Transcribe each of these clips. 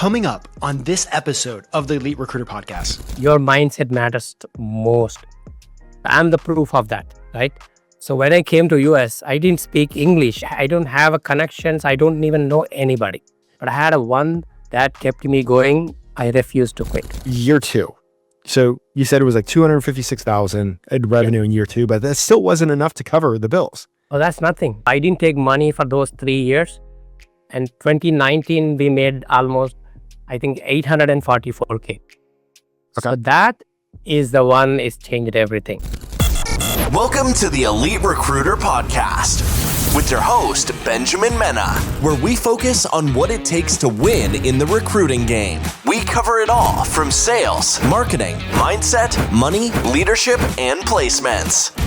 Coming up on this episode of the Elite Recruiter Podcast. Your mindset matters most. I'm the proof of that, right? So when I came to US, I didn't speak English. I don't have a connections. I don't even know anybody. But I had a one that kept me going. I refused to quit. Year two. So you said it was like 256,000 in revenue in year two, but that still wasn't enough to cover the bills. Oh, that's nothing. I didn't take money for those 3 years. And 2019, we made almost, I think, 844K. Okay. So that is the one is changed everything. Welcome to the Elite Recruiter Podcast with your host, Benjamin Mena, where we focus on what it takes to win in the recruiting game. We cover it all from sales, marketing, mindset, money, leadership, and placements.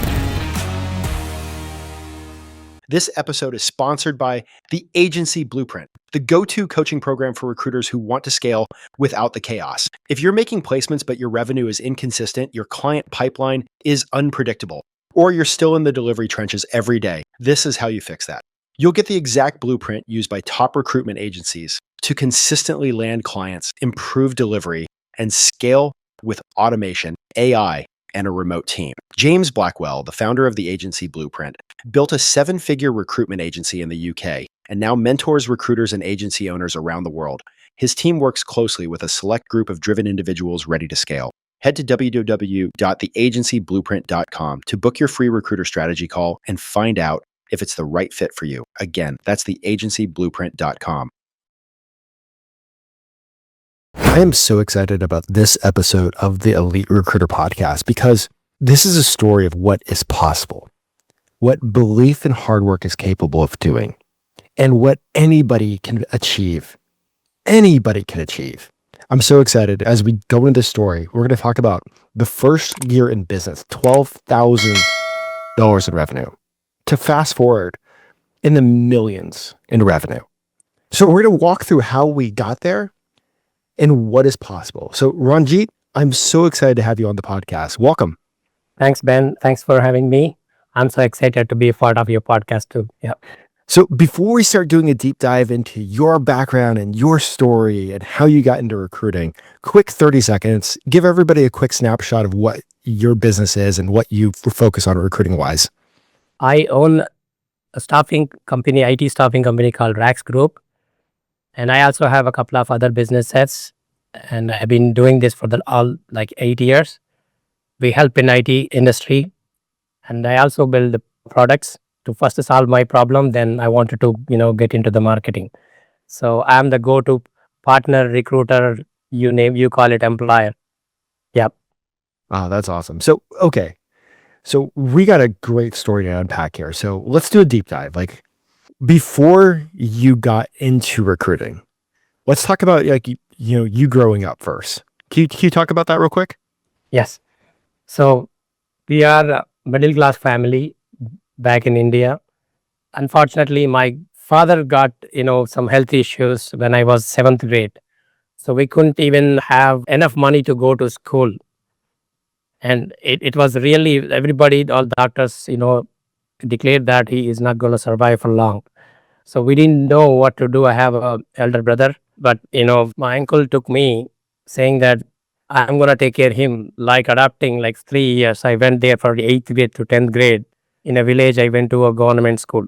This episode is sponsored by the Agency Blueprint, the go-to coaching program for recruiters who want to scale without the chaos. If you're making placements but your revenue is inconsistent, your client pipeline is unpredictable, or you're still in the delivery trenches every day, this is how you fix that. You'll get the exact blueprint used by top recruitment agencies to consistently land clients, improve delivery, and scale with automation, AI, and a remote team. James Blackwell, the founder of the Agency Blueprint, built a 7-figure recruitment agency in the UK and now mentors recruiters and agency owners around the world. His team works closely with a select group of driven individuals ready to scale. Head to www.theagencyblueprint.com to book your free recruiter strategy call and find out if it's the right fit for you. Again, that's theagencyblueprint.com. I am so excited about this episode of the Elite Recruiter Podcast because this is a story of what is possible, what belief and hard work is capable of doing, and what anybody can achieve. Anybody can achieve. I'm so excited. As we go into this story, we're going to talk about the first year in business, $12,000 in revenue, to fast forward in the millions in revenue. So we're going to walk through how we got there and what is possible. So Ranjit, I'm so excited to have you on the podcast. Welcome. Thanks, Ben. Thanks for having me. I'm so excited to be a part of your podcast too. Yeah. So before we start doing a deep dive into your background and your story and how you got into recruiting, quick 30 seconds, give everybody a quick snapshot of what your business is and what you focus on recruiting wise. I own a staffing company, IT staffing company called Raks Group. And I also have a couple of other businesses, and I've been doing this for 8 years. We help in IT industry, and I also build products to first solve my problem. Then I wanted to, get into the marketing. So I'm the go-to partner, recruiter, you call it employer. Yep. Oh, that's awesome. So, okay. So we got a great story to unpack here. So let's do a deep dive. Like, before you got into recruiting, let's talk about you growing up first. Can you talk about that real quick? Yes. So we are a middle class family back in India. Unfortunately, my father got some health issues when I was 7th grade. So we couldn't even have enough money to go to school. And it was really everybody, all doctors, declared that he is not going to survive for long. So we didn't know what to do. I have an elder brother, but my uncle took me saying that I'm going to take care of him, like adopting 3 years. I went there for the 8th grade to 10th grade. In a village, I went to a government school.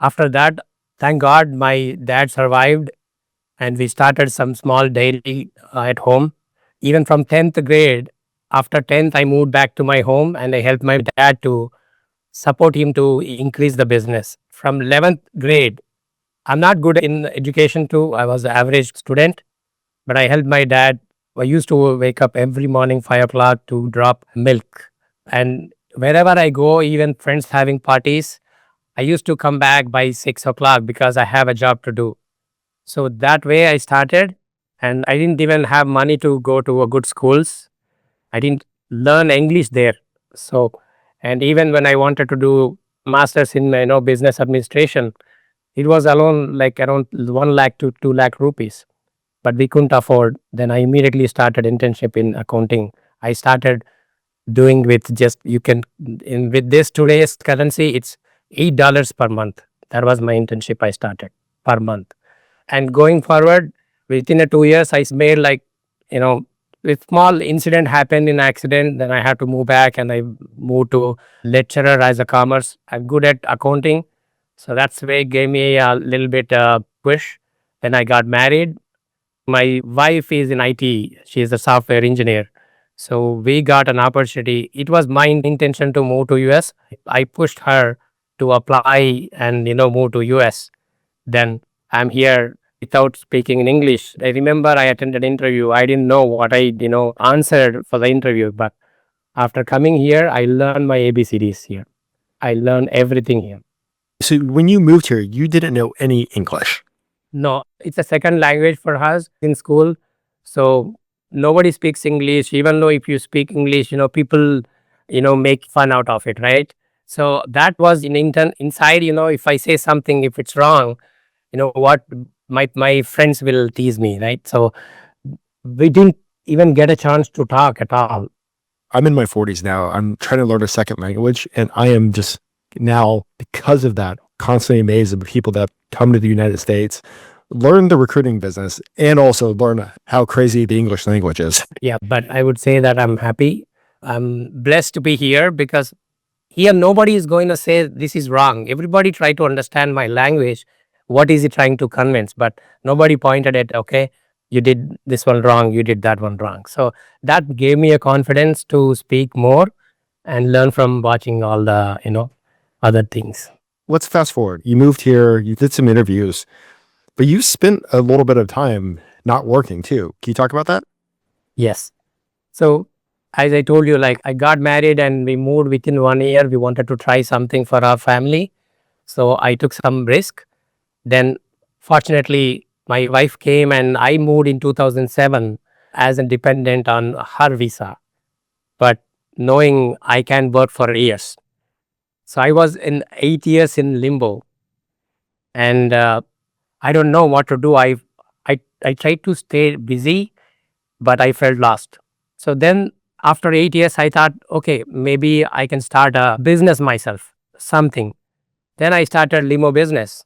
After that, thank God, my dad survived and we started some small dairy at home. Even from 10th grade, after 10th, I moved back to my home and I helped my dad to support him to increase the business. From 11th grade, I'm not good in education too. I was an average student, but I helped my dad. I used to wake up every morning 5 o'clock to drop milk. And wherever I go, even friends having parties, I used to come back by 6 o'clock because I have a job to do. So that way I started, and I didn't even have money to go to a good schools. I didn't learn English there. So, and even when I wanted to do masters in business administration, it was alone around 1 lakh to 2 lakh rupees, but we couldn't afford. Then I immediately started internship in accounting. I started doing with with this today's currency, it's $8 per month. That was my internship I started per month. And going forward, Within a 2 years, I made like, you know, a small incident happened in accident. Then I had to move back and I moved to lecturer as a commerce. I'm good at accounting. So that's where it gave me a little bit push. Then I got married. My wife is in IT. She is a software engineer. So we got an opportunity. It was my intention to move to US. I pushed her to apply and move to US. Then I'm here without speaking in English. I remember I attended interview. I didn't know what I answered for the interview, but after coming here, I learned my ABCDs here. I learned everything here. So when you moved here, you didn't know any English. No, it's a second language for us in school. So nobody speaks English, even though if you speak English, people, make fun out of it, right? So that was inside, if I say something, if it's wrong, what my friends will tease me, right? So we didn't even get a chance to talk at all. I'm in my 40s now. I'm trying to learn a second language, and I am just now, because of that, constantly amazed at people that come to the United States, learn the recruiting business, and also learn how crazy the English language is. Yeah, but I would say that I'm happy. I'm blessed to be here because here nobody is going to say this is wrong. Everybody try to understand my language. What is it trying to convince? But nobody pointed at, okay, you did this one wrong, you did that one wrong. So that gave me a confidence to speak more and learn from watching all the, other things. Let's fast forward. You moved here, you did some interviews, but you spent a little bit of time not working too. Can you talk about that? Yes. So as I told you, like I got married and we moved within 1 year. We wanted to try something for our family. So I took some risk. Then fortunately, my wife came and I moved in 2007 as a dependent on her visa, but knowing I can work for years. So I was in 8 years in limbo and I don't know what to do. I tried to stay busy, but I felt lost. So then after 8 years, I thought, okay, maybe I can start a business myself, something. Then I started Limo business.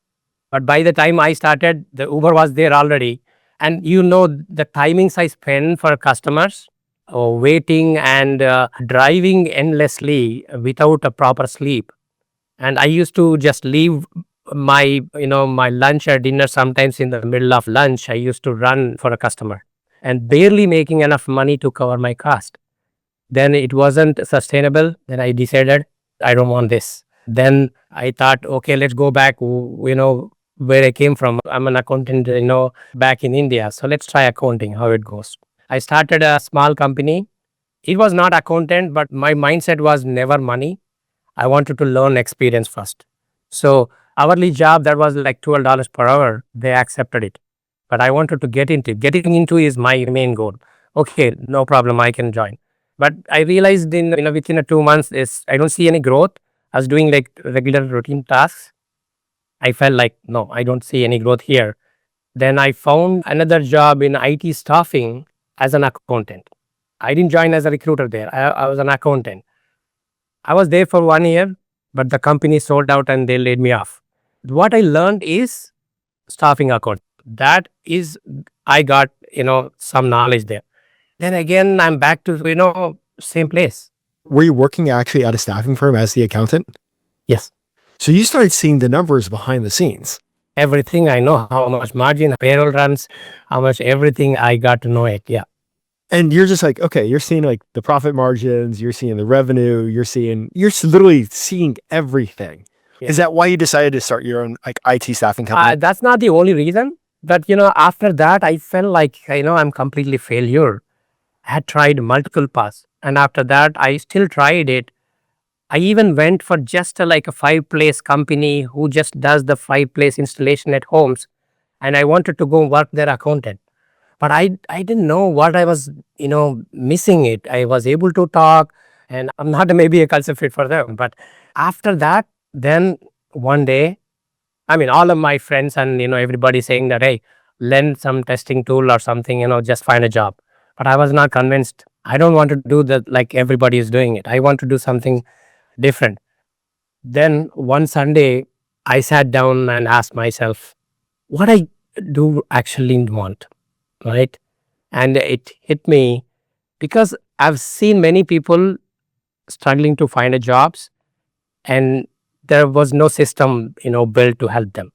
But by the time I started, the Uber was there already. And the timings I spend for customers, waiting and driving endlessly without a proper sleep. And I used to just leave my lunch or dinner sometimes in the middle of lunch. I used to run for a customer and barely making enough money to cover my cost. Then it wasn't sustainable. Then I decided I don't want this. Then I thought, okay, let's go back, where I came from. I'm an accountant, back in India. So let's try accounting, how it goes. I started a small company. It was not accountant, but my mindset was never money. I wanted to learn experience first. So hourly job that was like $12 per hour, they accepted it. But I wanted to getting into is my main goal. Okay, no problem, I can join. But I realized within 2 months is I don't see any growth. I was doing like regular routine tasks. I felt like no, I don't see any growth here. Then I found another job in IT staffing as an accountant. I didn't join as a recruiter there. I was an accountant. I was there for 1 year, but the company sold out and they laid me off. What I learned is staffing account. That is, I got, some knowledge there. Then again, I'm back to, same place. Were you working actually at a staffing firm as the accountant? Yes. So you started seeing the numbers behind the scenes. Everything I know, how much margin, payroll runs, how much everything, I got to know it. Yeah. And you're just like, okay, you're seeing like the profit margins, you're seeing the revenue, you're literally seeing everything. Yeah. Is that why you decided to start your own like IT staffing company? That's not the only reason. But, after that, I felt like, I'm completely failure. I had tried multiple paths. And after that, I still tried it. I even went for just like a 5-place company who just does the 5-place installation at homes. And I wanted to go work their accountant. But I didn't know what I was, missing it. I was able to talk and I'm not maybe a culture fit for them. But after that, then one day, all of my friends and, everybody saying that, hey, learn some testing tool or something, just find a job. But I was not convinced. I don't want to do that like everybody is doing it. I want to do something different. Then one Sunday, I sat down and asked myself, what I do actually want. right? And it hit me because I've seen many people struggling to find a jobs, and there was no system, built to help them,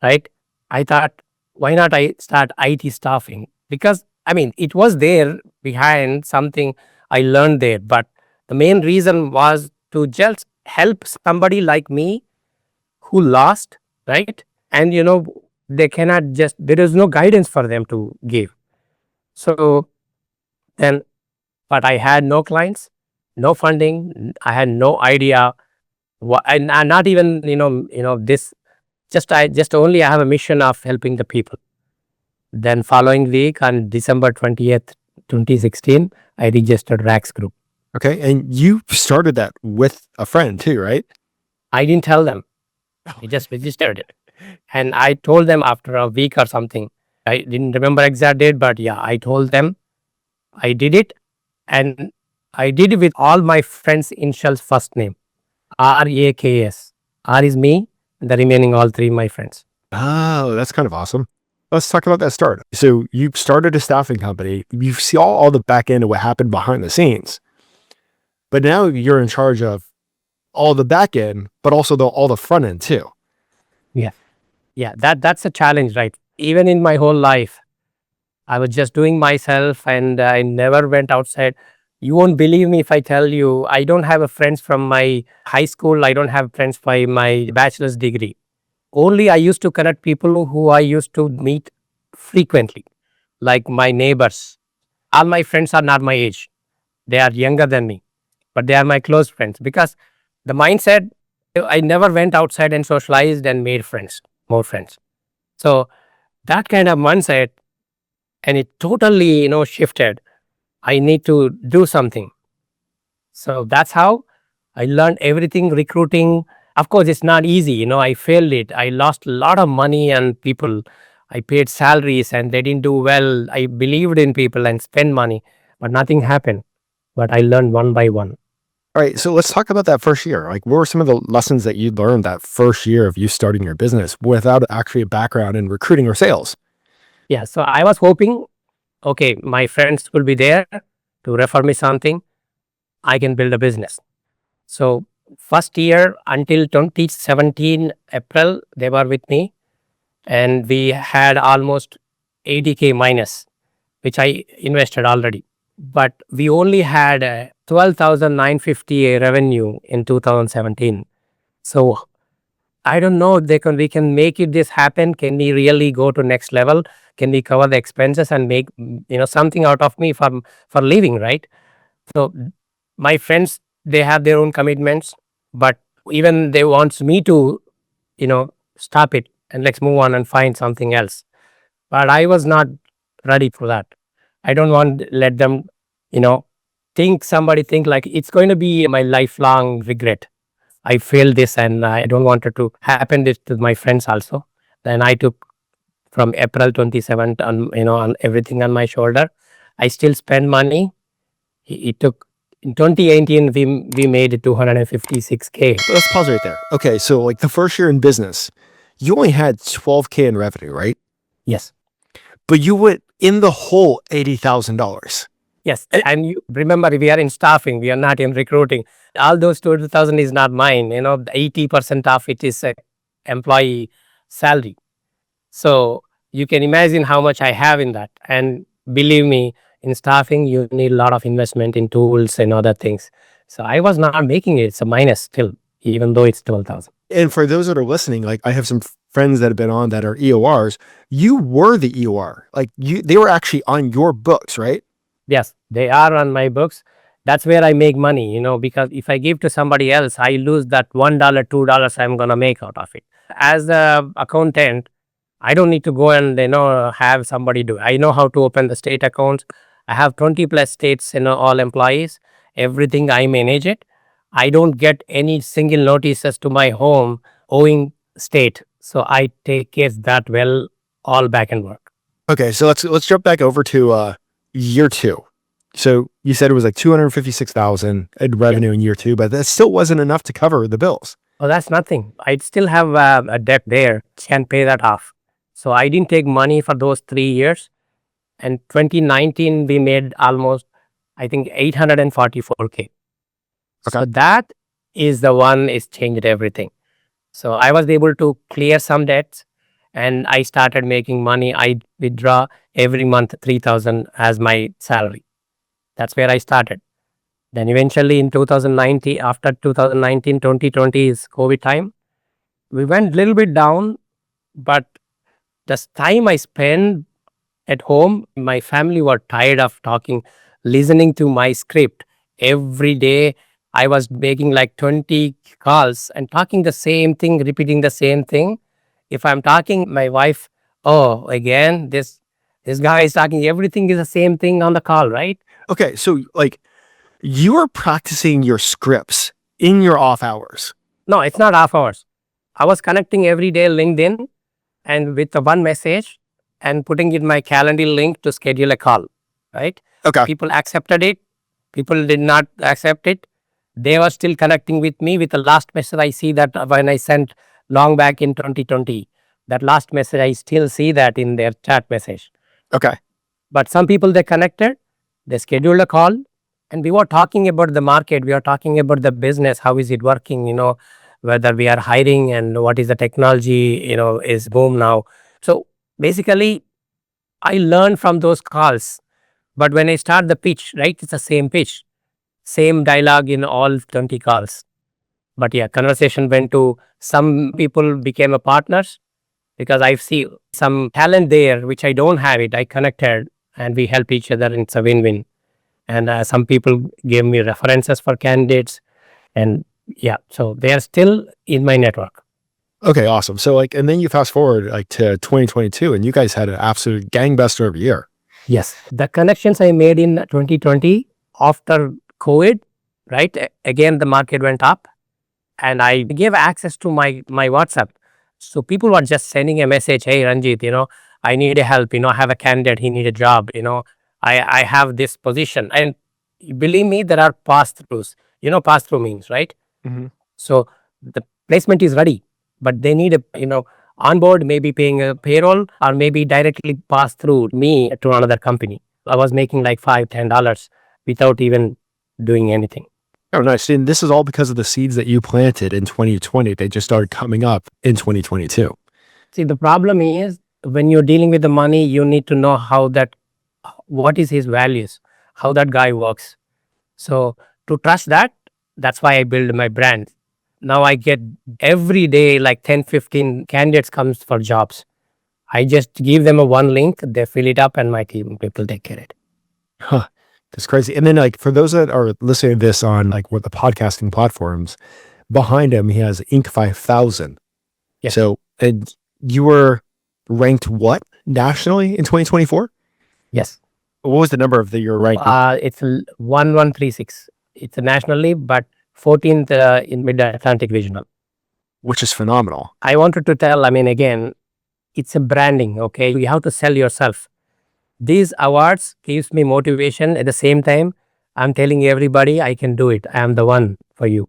right? I thought, why not I start IT staffing? Because I mean, it was there behind something I learned there, but the main reason was to just help somebody like me who lost, right? And they cannot just, there is no guidance for them to give. So then, but I had no clients, no funding, I had no idea what, and not even, this, I just only have a mission of helping the people. Then following week on December 20th, 2016, I registered Raks group. Okay. And you started that with a friend too, right? I didn't tell them. I just registered it. And I told them after a week or something. I didn't remember exact date, but yeah, I told them I did it. And I did it with all my friends' initials first name. RAKS. R is me, and the remaining all three my friends. Oh, that's kind of awesome. Let's talk about that start. So you started a staffing company. You see all the back end of what happened behind the scenes, but now you're in charge of all the back end, but also all the front end too. Yeah. Yeah. That's a challenge, right? Even in my whole life, I was just doing myself and I never went outside. You won't believe me if I tell you, I don't have a friends from my high school. I don't have friends by my bachelor's degree. Only I used to connect people who I used to meet frequently, like my neighbors. All my friends are not my age. They are younger than me, but they are my close friends because the mindset, I never went outside and socialized and made friends, more friends. So that kind of mindset, and it totally, shifted. I need to do something. So that's how I learned everything recruiting. Of course, it's not easy. I failed it. I lost a lot of money and people. I paid salaries and they didn't do well. I believed in people and spent money, but nothing happened. But I learned one by one. All right. So let's talk about that first year. Like, what were some of the lessons that you learned that first year of you starting your business without actually a background in recruiting or sales? Yeah. So I was hoping, okay, my friends will be there to refer me something. I can build a business. So first year until 2017 April, they were with me, and we had almost 80K minus, which I invested already. But we only had 12,950 revenue in 2017. So I don't know if we can make it this happen. Can we really go to next level? Can we cover the expenses and make something out of me for living, right? So my friends, they have their own commitments, but even they wants me to, stop it and let's move on and find something else. But I was not ready for that. I don't want to let them, you know, somebody think like it's going to be my lifelong regret. I failed this and I don't want it to happen this to my friends also. Then I took from April 27th on, on everything on my shoulder. I still spend money. It took in 2018 we made 256K. Let's pause right there. Okay. So like the first year in business, you only had 12K in revenue, right? Yes. But you went in the whole $80,000. Yes. And you remember, we are in staffing, we are not in recruiting. All those 20,000 is not mine. 80% of it is employee salary. So you can imagine how much I have in that. And believe me, in staffing, you need a lot of investment in tools and other things. So I was not making it. It's a minus still, even though it's 12,000. And for those that are listening, like I have some friends that have been on that are EORs. You were the EOR. Like they were actually on your books, right? Yes, they are on my books. That's where I make money, because if I give to somebody else, I lose that $1, $2 I'm going to make out of it. As the accountant, I don't need to go and, have somebody do. I know how to open the state accounts. I have 20 plus states, all employees. Everything I manage it. I don't get any single notices to my home owing state. So I take care of that well, all back and work. Okay, so let's jump back over to year two. So you said it was like 256,000 in revenue in year two, but that still wasn't enough to cover the bills. Oh, that's nothing. I still have a debt there. Can't pay that off. So I didn't take money for those 3 years. And 2019, we made almost, I think, 844K. So Okay. that is the one is changed everything. So I was able to clear some debts and I started making money. I withdraw every month 3,000 as my salary. That's where I started. Then eventually in 2019, after 2019, 2020 is COVID time. We went a little bit down, but the time I spent at home, my family were tired of talking, listening to my script every day. I was making like 20 calls and talking the same thing, repeating the same thing. If I'm talking, my wife, oh, again, this guy is talking, everything is the same thing on the call, right? Okay. So like you are practicing your scripts in your off hours. No, it's not half hours. I was connecting every day LinkedIn and with the one message and putting in my calendar link to schedule a call, right? Okay. People accepted it. People did not accept it. They were still connecting with me with the last message. I see that when I sent long back in 2020, that last message, I still see that in their chat message. Okay. But some people they connected, they scheduled a call, and we were talking about the market. We are talking about the business. How is it working? Whether we are hiring and what is the technology, is boom now. So basically, I learned from those calls. But when I start the pitch, right, it's the same pitch, same dialogue in all 20 calls. But yeah, conversation went to some people became a partners because I see some talent there which I don't have it. I connected and we help each other. And it's a win-win. And some people gave me references for candidates, and yeah, so they are still in my network. Okay. Awesome. So like, and then you fast forward like to 2022 and you guys had an absolute gangbuster of a year. Yes, the connections I made in 2020 after COVID, right? Again, the market went up, and I gave access to my WhatsApp. So people were just sending a message, "Hey Ranjit, I need a help. I have a candidate. He need a job. I have this position." And believe me, there are pass throughs. Pass through means, right? Mhm. So the placement is ready, but they need onboard, maybe paying a payroll or maybe directly pass through me to another company. I was making like $5-10 without even doing anything. Oh, nice. And this is all because of the seeds that you planted in 2020. They just started coming up in 2022. See, the problem is when you're dealing with the money, you need to know what is his values, how that guy works. So to trust that, that's why I build my brand. Now I get every day like 10-15 candidates comes for jobs. I just give them a one link, they fill it up and my team people take care of it. Huh. That's crazy. And then like for those that are listening to this on like what the podcasting platforms, behind him he has Inc. 5000. Yes. So and you were ranked what nationally in 2024? Yes. What was the number of the your rank? It's 1136. It's nationally, but 14th in Mid Atlantic Regional. Which is phenomenal. I wanted to tell, again, it's a branding, okay? You have to sell yourself. These awards gives me motivation. At the same time, I'm telling everybody I can do it. I am the one for you.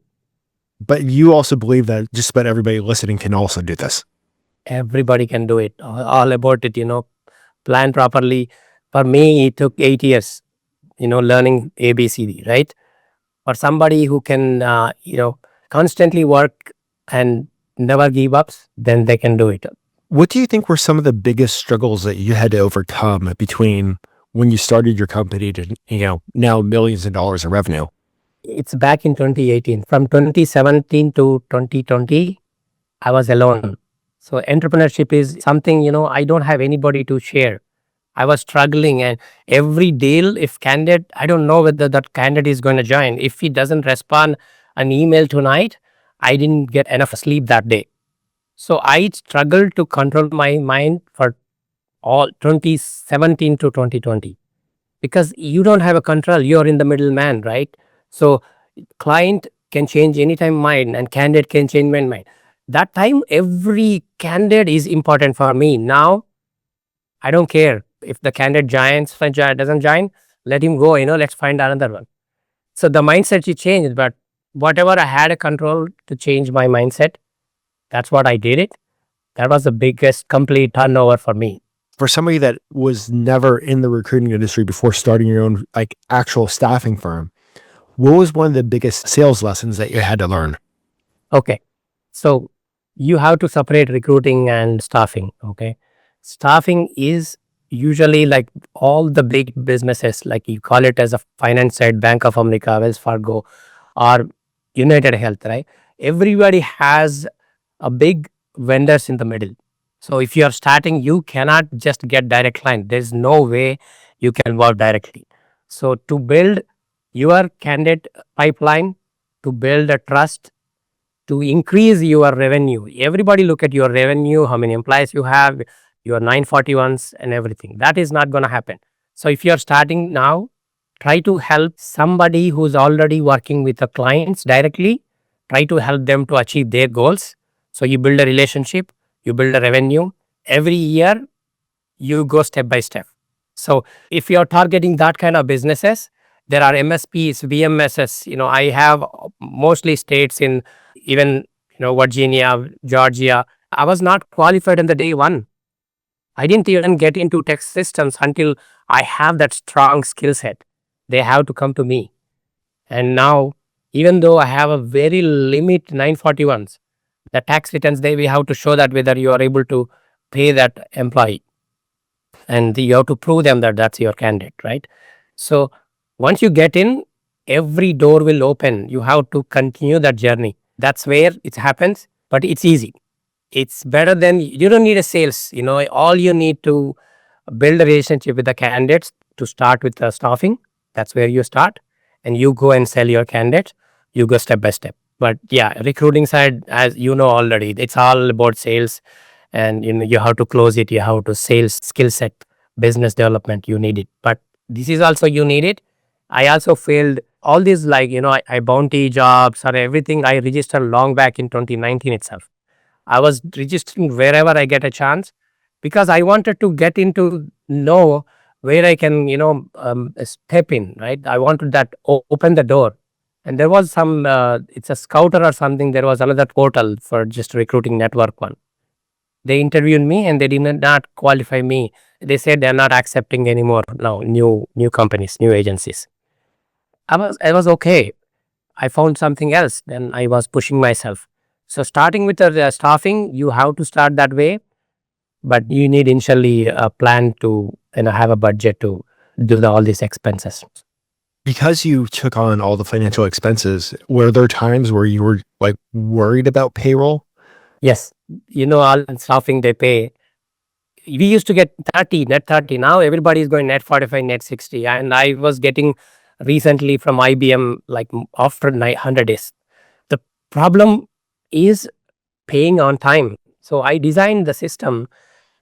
But you also believe that just about everybody listening can also do this. Everybody can do it. All about it, plan properly. For me, it took 8 years, learning ABCD, right? For somebody who can, constantly work and never give up, then they can do it. What do you think were some of the biggest struggles that you had to overcome between when you started your company to, now millions of dollars of revenue? It's back in 2018. From 2017 to 2020, I was alone. So entrepreneurship is something, I don't have anybody to share. I was struggling, and every deal, if candidate, I don't know whether that candidate is going to join. If he doesn't respond an email tonight, I didn't get enough sleep that day. So I struggled to control my mind for all 2017 to 2020 because you don't have a control. You're in the middleman, right? So client can change anytime mind and candidate can change my mind. That time, every candidate is important for me. Now, I don't care if the candidate joins, doesn't join, let him go, let's find another one. So the mindset you changed, but whatever I had a control to change my mindset, that's what I did it. That was the biggest complete turnover for me. For somebody that was never in the recruiting industry before starting your own like actual staffing firm, what was one of the biggest sales lessons that you had to learn? Okay. So you have to separate recruiting and staffing. Okay. Staffing is usually like all the big businesses, like you call it as a finance side, Bank of America, Wells Fargo, or United Health, right? Everybody has a big vendors in the middle. So if you are starting, you cannot just get direct client. There's no way you can work directly. So to build your candidate pipeline, to build a trust, to increase your revenue. Everybody look at your revenue, how many employees you have, your 941s and everything. That is not going to happen. So if you're starting now, try to help somebody who's already working with the clients directly. Try to help them to achieve their goals. So you build a relationship, you build a revenue. Every year, you go step by step. So if you're targeting that kind of businesses, there are MSPs, VMSs. I have mostly states in even Virginia, Georgia. I was not qualified in the day one. I didn't even get into tech systems until I have that strong skill set. They have to come to me. And now, even though I have a very limit 941s, the tax returns, we have to show that whether you are able to pay that employee, and you have to prove them that that's your candidate, right? So once you get in, every door will open. You have to continue that journey. That's where it happens, but it's easy. It's better than, you don't need a sales. All you need to build a relationship with the candidates, to start with the staffing. That's where you start, and you go and sell your candidates. You go step by step. But yeah, recruiting side, as you know already, it's all about sales, and you have to close it. You have to sales skill set, business development. You need it, but this is also you need it. I also failed all these, like I bounty jobs or everything. I registered long back in 2019 itself. I was registering wherever I get a chance, because I wanted to get into know where I can step in, right? I wanted that open the door. And there was some it's a Scouter or something. There was another portal for just recruiting network one. They interviewed me and they did not qualify me. They said they're not accepting anymore now, new companies, new agencies. I was okay. I found something else. Then I was pushing myself. So starting with the staffing, you have to start that way, but you need initially a plan to have a budget to do all these expenses. Because you took on all the financial expenses, were there times where you were like worried about payroll? Yes, all staffing they pay. We used to get 30, net 30. Now everybody is going net 45, net 60. And I was getting recently from IBM, like after 100 days. The problem is paying on time. So I designed the system.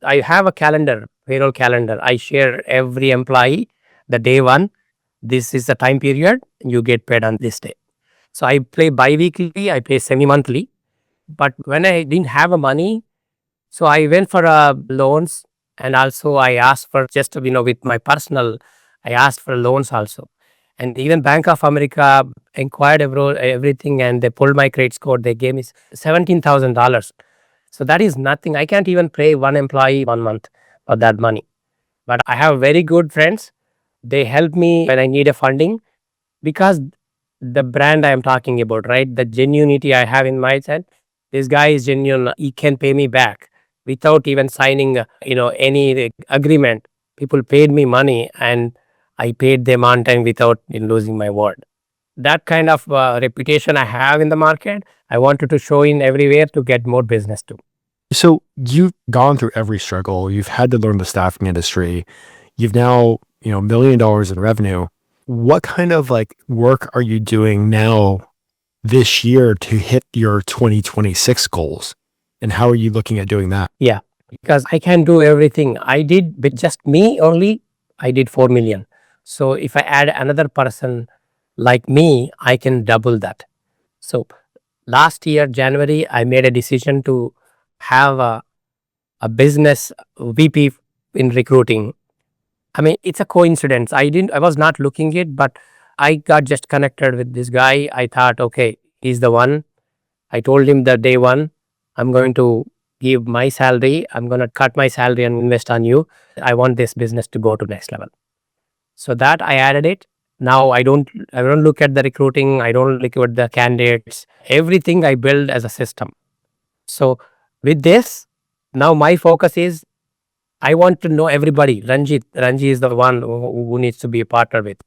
I have a calendar, payroll calendar. I share every employee the day one. This is the time period. You get paid on this day. So I pay bi-weekly, I pay semi-monthly. But when I didn't have a money, so I went for loans, and also I asked for just with my personal, I asked for loans also. And even Bank of America inquired everything, and they pulled my credit score. They gave me $17,000. So that is nothing. I can't even pay one employee 1 month for that money. But I have very good friends. They help me when I need a funding, because the brand I am talking about, right? The genuinity I have in my head. This guy is genuine. He can pay me back without even signing, any agreement. People paid me money, and I paid them on time without losing my word. That kind of reputation I have in the market, I wanted to show in everywhere to get more business too. So you've gone through every struggle. You've had to learn the staffing industry. You've now, $1 million in revenue. What kind of like work are you doing now this year to hit your 2026 goals? And how are you looking at doing that? Yeah, because I can do everything. I did with just me only, I did 4 million. So if I add another person like me, I can double that. So last year, January, I made a decision to have a business VP in recruiting. I mean, it's a coincidence. I was not looking it, but I got just connected with this guy. I thought, okay, he's the one. I told him that day one, I'm going to give my salary. I'm going to cut my salary and invest on you. I want this business to go to next level. So that I added it. Now I don't look at the recruiting. I don't look at the candidates. Everything I build as a system. So with this, now my focus is I want to know everybody. Ranjit is the one who needs to be a partner with.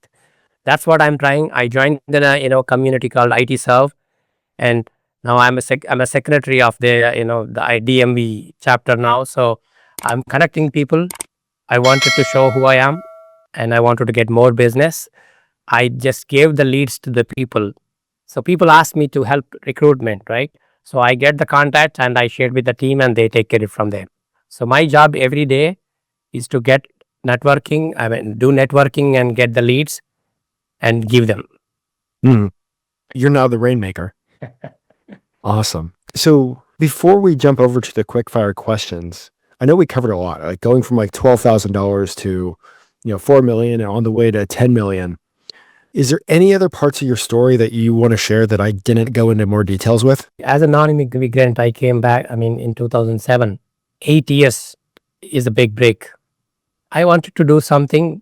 That's what I'm trying. I joined the community called IT Serve, and now I'm a secretary of the DMV chapter now. So I'm connecting people. I wanted to show who I am, and I wanted to get more business. I just gave the leads to the people. So people ask me to help recruitment, right? So I get the contact and I share with the team, and they take care from there. So my job every day is to get networking. I mean, do networking and get the leads and give them. You're now the rainmaker. Awesome. So before we jump over to the quick fire questions, I know we covered a lot, like going from like $12,000 to 4 million and on the way to 10 million. Is there any other parts of your story that you want to share that I didn't go into more details with? As a non-immigrant, I came back, in 2007. 8 years is a big break. I wanted to do something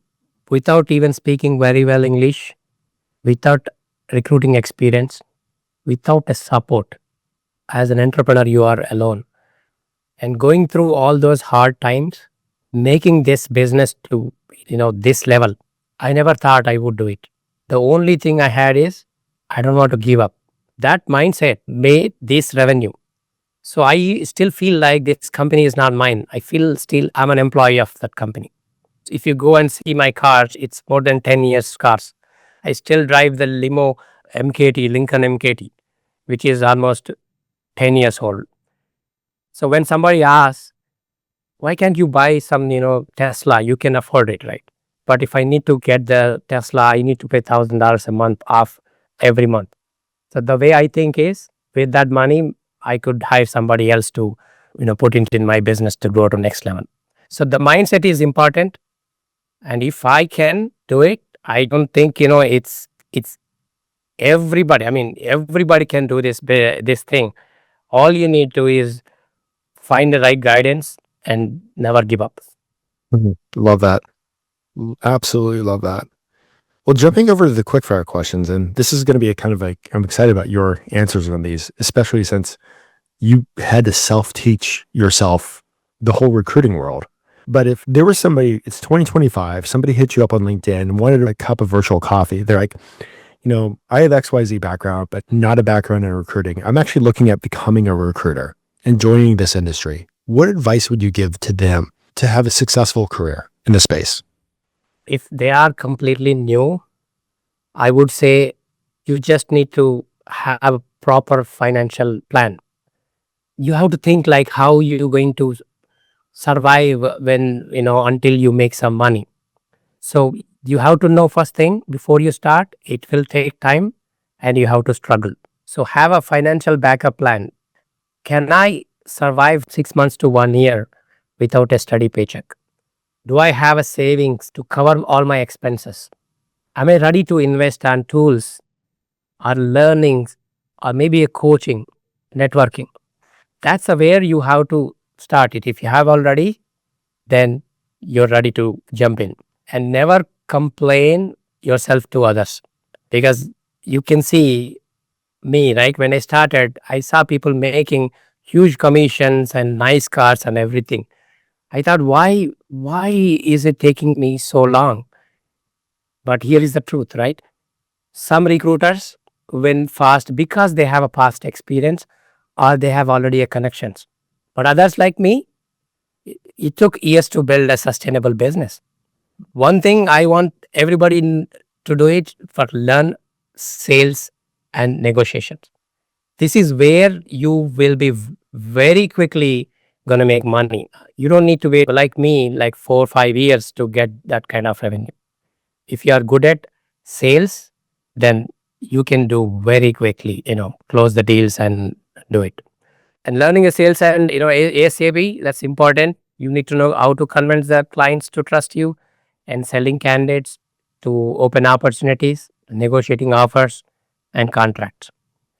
without even speaking very well English, without recruiting experience, without a support. As an entrepreneur, you are alone. And going through all those hard times, making this business to this level, I never thought I would do it. The only thing I had is I don't want to give up. That mindset made this revenue. So I still feel like this company is not mine. I feel still I'm an employee of that company. If you go and see my cars, it's more than 10 years cars. I still drive the Limo MKT, Lincoln MKT, which is almost 10 years old. So when somebody asks, why can't you buy some, Tesla? You can afford it, right? But if I need to get the Tesla, I need to pay $1,000 a month off every month. So the way I think is, with that money, I could hire somebody else to, put it in my business to go to next level. So the mindset is important. And if I can do it, I don't think, it's everybody. Everybody can do this thing. All you need to is find the right guidance and never give up. Love that. Absolutely love that. Well, jumping over to the quickfire questions, and this is going to be a kind of like, I'm excited about your answers on these, especially since you had to self-teach yourself the whole recruiting world. But if there was somebody, it's 2025, somebody hit you up on LinkedIn and wanted a cup of virtual coffee, they're like, I have XYZ background, but not a background in recruiting. I'm actually looking at becoming a recruiter and joining this industry. What advice would you give to them to have a successful career in this space? If they are completely new, I would say you just need to have a proper financial plan. You have to think like how you're going to survive when, until you make some money. So you have to know first thing before you start, it will take time and you have to struggle. So have a financial backup plan. Can I survive 6 months to 1 year without a steady paycheck? Do I have a savings to cover all my expenses? Am I ready to invest on tools or learnings or maybe a coaching, networking? That's where you have to start it. If you have already, then you're ready to jump in. And never complain yourself to others, because you can see me, right? When I started, I saw people making huge commissions and nice cars and everything. I thought, why is it taking me so long? But here is the truth, right? Some recruiters win fast because they have a past experience or they have already a connections. But others like me, it took years to build a sustainable business. One thing I want everybody to do it for learn sales and negotiations. This is where you will be very quickly going to make money. You don't need to wait like me, like 4 or 5 years to get that kind of revenue. If you are good at sales, then you can do very quickly, close the deals and do it. And learning a sales and, ASAP, that's important. You need to know how to convince the clients to trust you, and selling candidates to open opportunities, negotiating offers and contracts.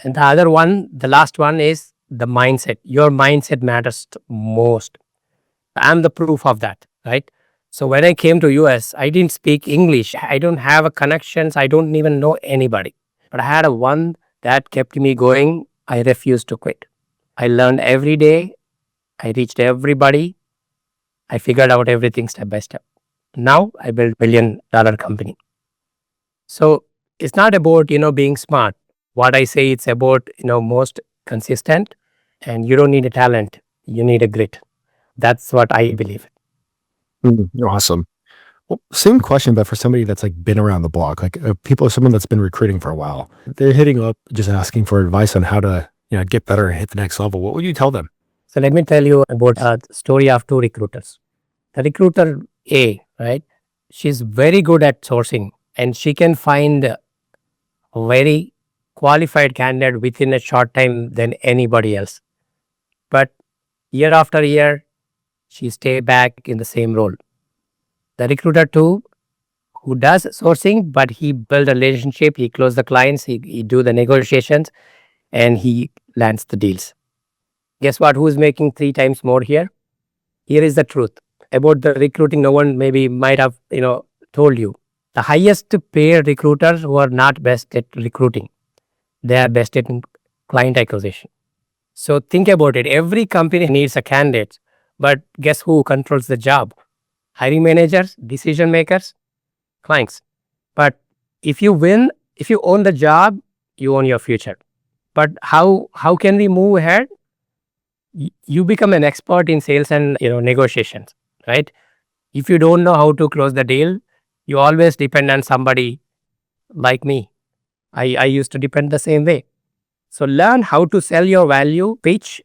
And the other one, the last one is the mindset. Your mindset matters most. I'm the proof of that, right? So when I came to US, I didn't speak English. I don't have a connections. I don't even know anybody. But I had a one that kept me going. I refused to quit. I learned every day. I reached everybody. I figured out everything step by step. Now I built $1 billion company. So it's not about, being smart. What I say, it's about, most consistent, and you don't need a talent. You need a grit. That's what I believe. Awesome. Well, same question, but for somebody that's like been around the block, like someone that's been recruiting for a while, they're hitting up just asking for advice on how to, get better and hit the next level. What would you tell them? So let me tell you about a story of two recruiters. The recruiter A, right? She's very good at sourcing, and she can find a very qualified candidate within a short time than anybody else. But year after year, she stay back in the same role. The recruiter 2, who does sourcing, but he build a relationship, he close the clients, he do the negotiations, and he lands the deals. Guess what? Who is making 3 times more here? Here is the truth about the recruiting. No one maybe might have told you. The highest paid recruiters who are not best at recruiting, they are best at client acquisition. So think about it. Every company needs a candidate, but guess who controls the job? Hiring managers, decision makers, clients. But if you win, if you own the job, you own your future. But how can we move ahead? You become an expert in sales and negotiations, right? If you don't know how to close the deal, you always depend on somebody like me. I used to depend the same way. So learn how to sell your value, pitch,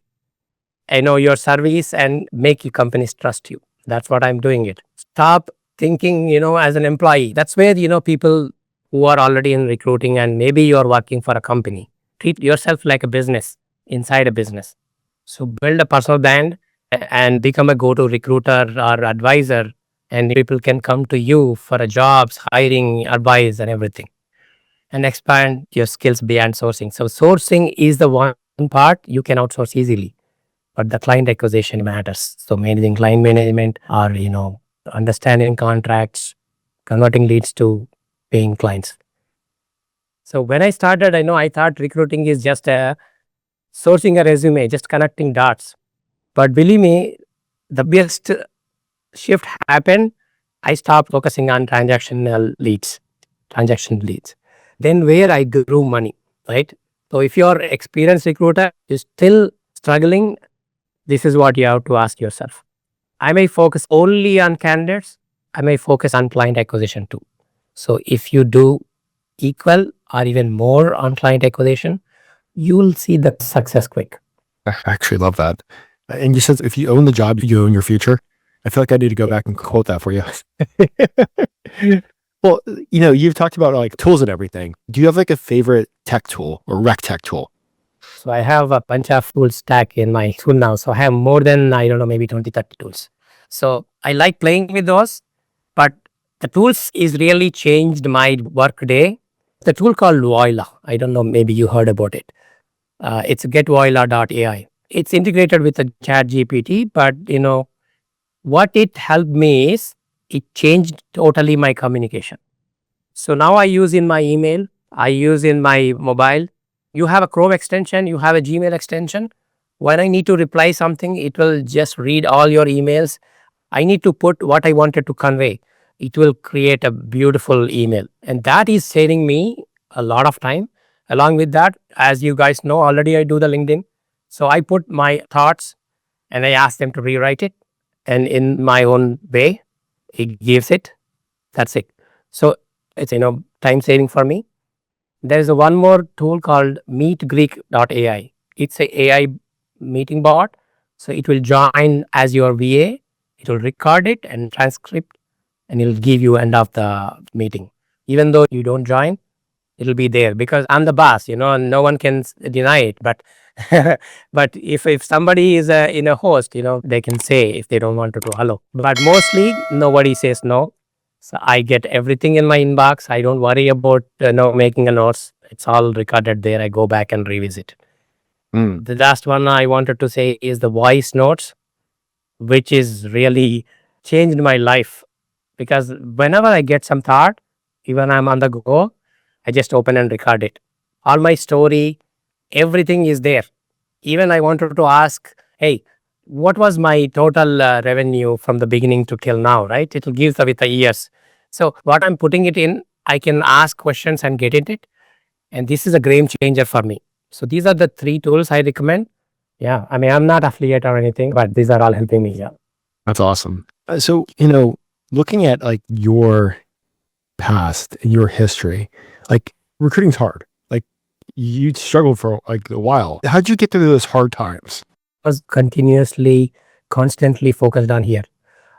your service, and make your companies trust you. That's what I'm doing it. Stop thinking, as an employee. That's where, people who are already in recruiting and maybe you're working for a company, treat yourself like a business inside a business. So build a personal brand and become a go-to recruiter or advisor, and people can come to you for a jobs, hiring, advice, and everything, and expand your skills beyond sourcing. So sourcing is the one part you can outsource easily, but the client acquisition matters. So managing client management or, understanding contracts, converting leads to paying clients. So when I started, I thought recruiting is just sourcing a resume, just connecting dots. But believe me, the biggest shift happened. I stopped focusing on transaction leads. Then where I grew money, right? So if you're experienced recruiter is still struggling, this is what you have to ask yourself. I may focus only on candidates. I may focus on client acquisition too. So if you do equal or even more on client acquisition, you will see the success quick. I actually love that. And you said if you own the job, you own your future. I feel like I need to go back and quote that for you. Well, you've talked about like tools and everything. Do you have like a favorite tech tool or rec tech tool? So I have a bunch of tool stack in my tool now. So I have more than, maybe 20, 30 tools. So I like playing with those, but the tools is really changed my work day. The tool called Voila. I don't know, maybe you heard about it. It's getvoila.ai. It's integrated with the chat GPT, but what it helped me is it changed totally my communication. So now I use in my email, I use in my mobile. You have a Chrome extension, you have a Gmail extension. When I need to reply something, it will just read all your emails. I need to put what I wanted to convey. It will create a beautiful email. And that is saving me a lot of time. Along with that, as you guys know, already I do the LinkedIn. So I put my thoughts and I ask them to rewrite it. And in my own way, it gives it. That's it. So it's, time saving for me. There is a one more tool called meetgreek.ai. It's a AI meeting bot. So it will join as your VA. It will record it and transcript, and it'll give you end of the meeting. Even though you don't join, it'll be there because I'm the boss, and no one can deny it. But but if somebody is in a host, they can say if they don't want to do hello. But mostly nobody says no. So I get everything in my inbox. I don't worry about making a notes. It's all recorded there. I go back and revisit. The last one I wanted to say is the voice notes, which is really changed my life, because whenever I get some thought, even I'm on the go, I just open and record it. All my story, everything is there. Even I wanted to ask, hey, what was my total revenue from the beginning to till now, right? It will give with the years. So what I'm putting it in, I can ask questions and get it. And this is a game changer for me. So these are the three tools I recommend. Yeah, I mean, I'm not affiliate or anything, but these are all helping me. Yeah. That's awesome. So, looking at like your past and your history, like recruiting's hard. Like you struggled for like a while. How'd you get through those hard times? Was continuously, constantly focused on here.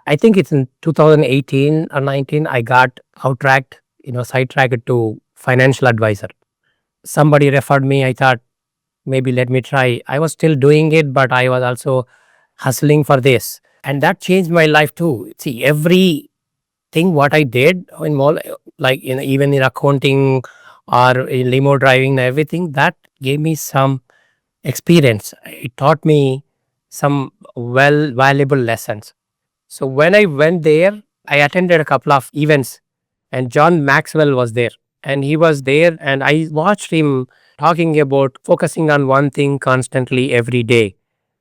I think it's in 2018 or 19, I got outracked, sidetracked to financial advisor. Somebody referred me. I thought maybe let me try. I was still doing it, but I was also hustling for this. And that changed my life too. See, everything what I did in more like even in accounting or in limo driving, everything that gave me some experience. It taught me some valuable lessons. So when I went there, I attended a couple of events, and John Maxwell was there. And he was there, and I watched him talking about focusing on one thing constantly every day.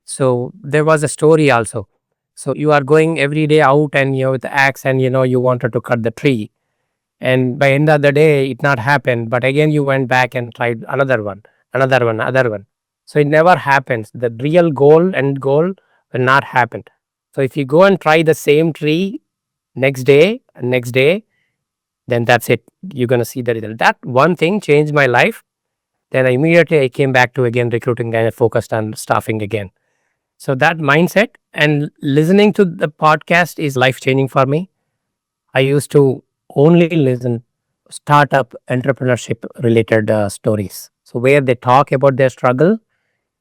So there was a story also. So you are going every day out and with the axe, and you wanted to cut the tree. And by end of the day, it not happened. But again, you went back and tried another one, another one, another one. So it never happens. The real goal will not happen. So if you go and try the same tree next day and next day, then that's it. You're gonna see the result. That one thing changed my life. Then immediately I came back to again recruiting and I focused on staffing again. So that mindset and listening to the podcast is life changing for me. I used to only listen startup entrepreneurship related stories. So where they talk about their struggle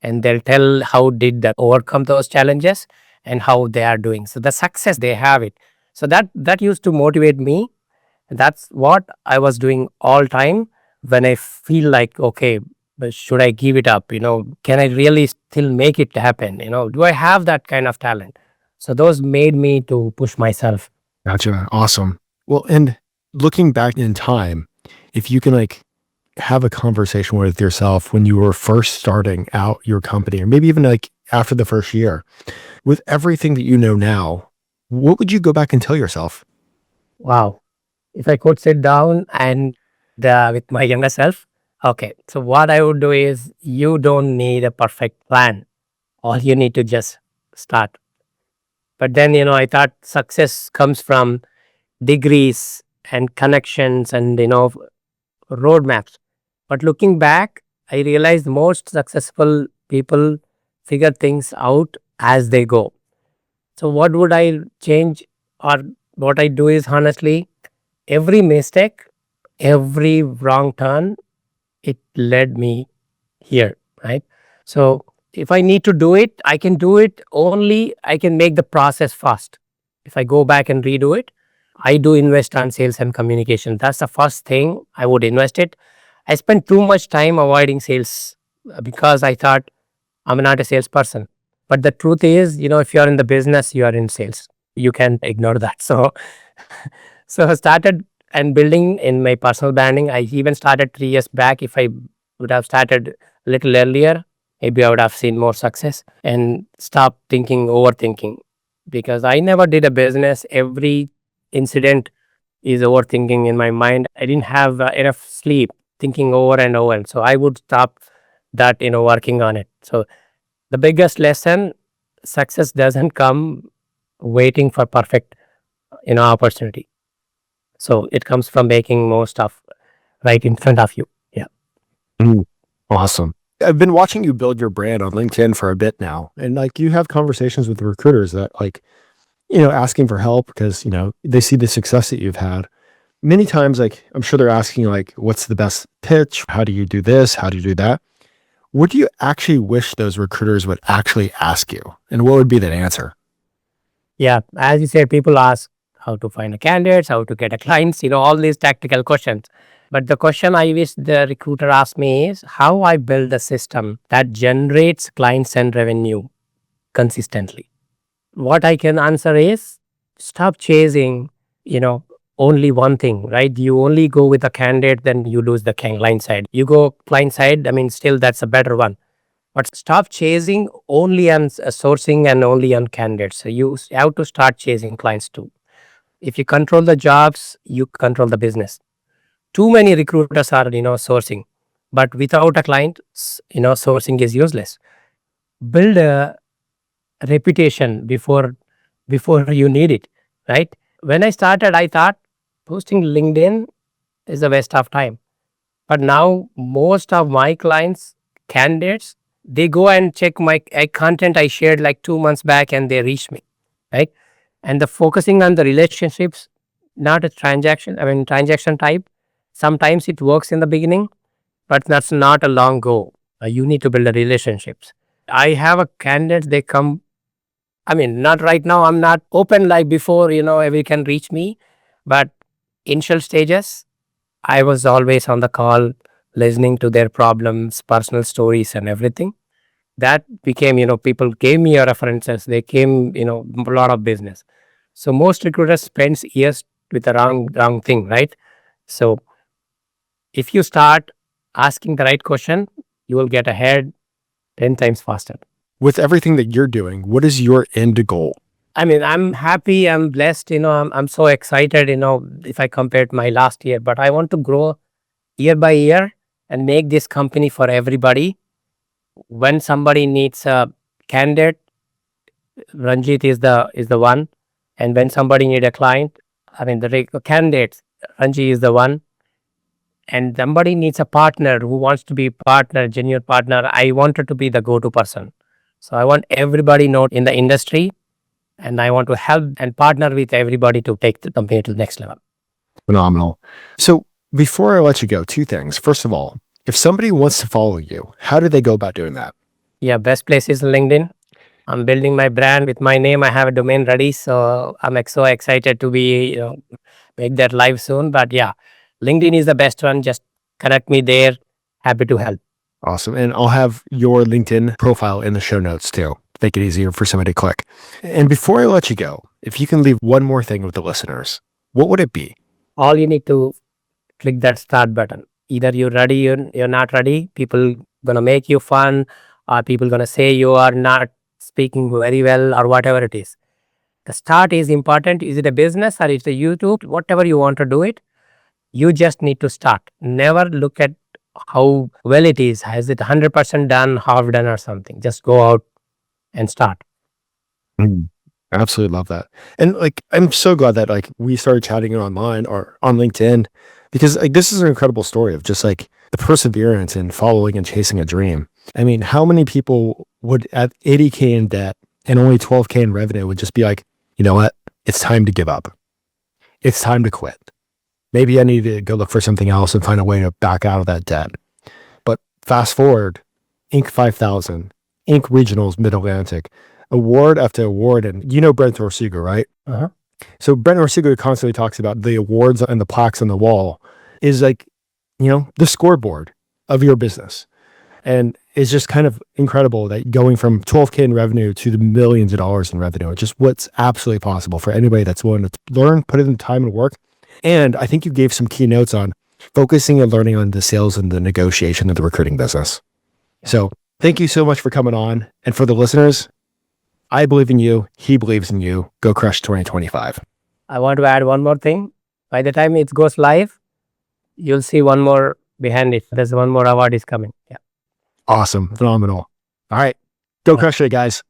and they'll tell how did they overcome those challenges and how they are doing. So the success they have it. So that used to motivate me. That's what I was doing all time when I feel like, okay, but should I give it up? Can I really still make it happen? Do I have that kind of talent? So those made me to push myself. Gotcha. Awesome. Well, and looking back in time, if you can like have a conversation with yourself when you were first starting out your company, or maybe even like after the first year, with everything that you know now, what would you go back and tell yourself? Wow. If I could sit down and with my younger self, okay. So what I would do is you don't need a perfect plan. All you need to just start. But then, I thought success comes from degrees and connections and, roadmaps. But looking back, I realized most successful people figure things out as they go. So what would I change, or what I do is honestly, every mistake, every wrong turn, it led me here, right? So if I need to do it, I can do it, only I can make the process fast. If I go back and redo it, I do invest on sales and communication. That's the first thing I would invest it. I spent too much time avoiding sales because I thought I'm not a salesperson. But the truth is, if you're in the business, you are in sales. You can't ignore that. So I started and building in my personal branding. I even started 3 years back. If I would have started a little earlier, maybe I would have seen more success and stop overthinking, because I never did a business. Every incident is overthinking in my mind. I didn't have enough sleep thinking over and over. And so I would stop that, working on it. So the biggest lesson, success doesn't come waiting for perfect, opportunity. So it comes from making most of right in front of you. Yeah. Awesome. I've been watching you build your brand on LinkedIn for a bit now. And like you have conversations with recruiters that like, asking for help because, they see the success that you've had. Many times, like, I'm sure they're asking like, what's the best pitch? How do you do this? How do you do that? What do you actually wish those recruiters would actually ask you? And what would be that answer? Yeah. As you said, people ask how to find a candidates, how to get a clients, all these tactical questions. But the question I wish the recruiter asked me is how I build a system that generates clients and revenue consistently. What I can answer is stop chasing, only one thing, right? You only go with a candidate, then you lose the client side. You go client side, still that's a better one. But stop chasing only on sourcing and only on candidates. So you have to start chasing clients too. If you control the jobs, you control the business. Too many recruiters are, sourcing, but without a client, sourcing is useless. Build a reputation before you need it, right? When I started, I thought posting LinkedIn is a waste of time. But now most of my clients, candidates, they go and check my content I shared like 2 months back and they reach me, right? And the focusing on the relationships, not a transaction type. Sometimes it works in the beginning, but that's not a long go. You need to build the relationships. I have a candidate, they come, not right now, I'm not open like before, every can reach me. But initial stages, I was always on the call, listening to their problems, personal stories and everything. That became, people gave me references. They came, a lot of business. So most recruiters spends years with the wrong thing, right? So if you start asking the right question, you will get ahead 10 times faster. With everything that you're doing, what is your end goal? I'm happy, I'm blessed, I'm so excited, if I compared my last year, but I want to grow year by year and make this company for everybody. When somebody needs a candidate, Ranjit is the one. And when somebody need a client, the candidates, Ranjit is the one. And somebody needs a partner who wants to be partner, genuine partner. I wanted to be the go-to person. So I want everybody know in the industry, and I want to help and partner with everybody to take the company to the next level. Phenomenal. So before I let you go, two things. First of all, if somebody wants to follow you, how do they go about doing that? Yeah, best place is LinkedIn. I'm building my brand with my name. I have a domain ready, so I'm so excited to be, make that live soon. But yeah, LinkedIn is the best one. Just connect me there. Happy to help. Awesome. And I'll have your LinkedIn profile in the show notes too. Make it easier for somebody to click. And before I let you go, if you can leave one more thing with the listeners, what would it be? All you need to click that start button. Either you're ready, you're not ready. People gonna make you fun, or people gonna say you are not speaking very well, or whatever it is. The start is important. Is it a business or is it a YouTube? Whatever you want to do it, you just need to start. Never look at how well it is. Has it 100% done, half done, or something? Just go out and start. Absolutely love that. And I'm so glad that we started chatting online or on LinkedIn, because this is an incredible story of just the perseverance and following and chasing a dream. How many people would at 80K in debt and only 12K in revenue would just be like, you know what? It's time to give up. It's time to quit. Maybe I need to go look for something else and find a way to back out of that debt. But fast forward, Inc. 5000, Inc. Regionals Mid-Atlantic, award after award. And you know Brent Orsuga, right? Uh-huh. So Brent Orsuga constantly talks about the awards and the plaques on the wall is the scoreboard of your business. And it's just kind of incredible that going from 12K in revenue to the millions of dollars in revenue, it's just what's absolutely possible for anybody that's willing to learn, put in the time and work. And I think you gave some key notes on focusing and learning on the sales and the negotiation of the recruiting business. So thank you so much for coming on. And for the listeners, I believe in you. He believes in you. Go crush 2025. I want to add one more thing. By the time it goes live, you'll see one more behind it. There's one more award is coming. Yeah. Awesome. Phenomenal. All right. Go crush it, guys.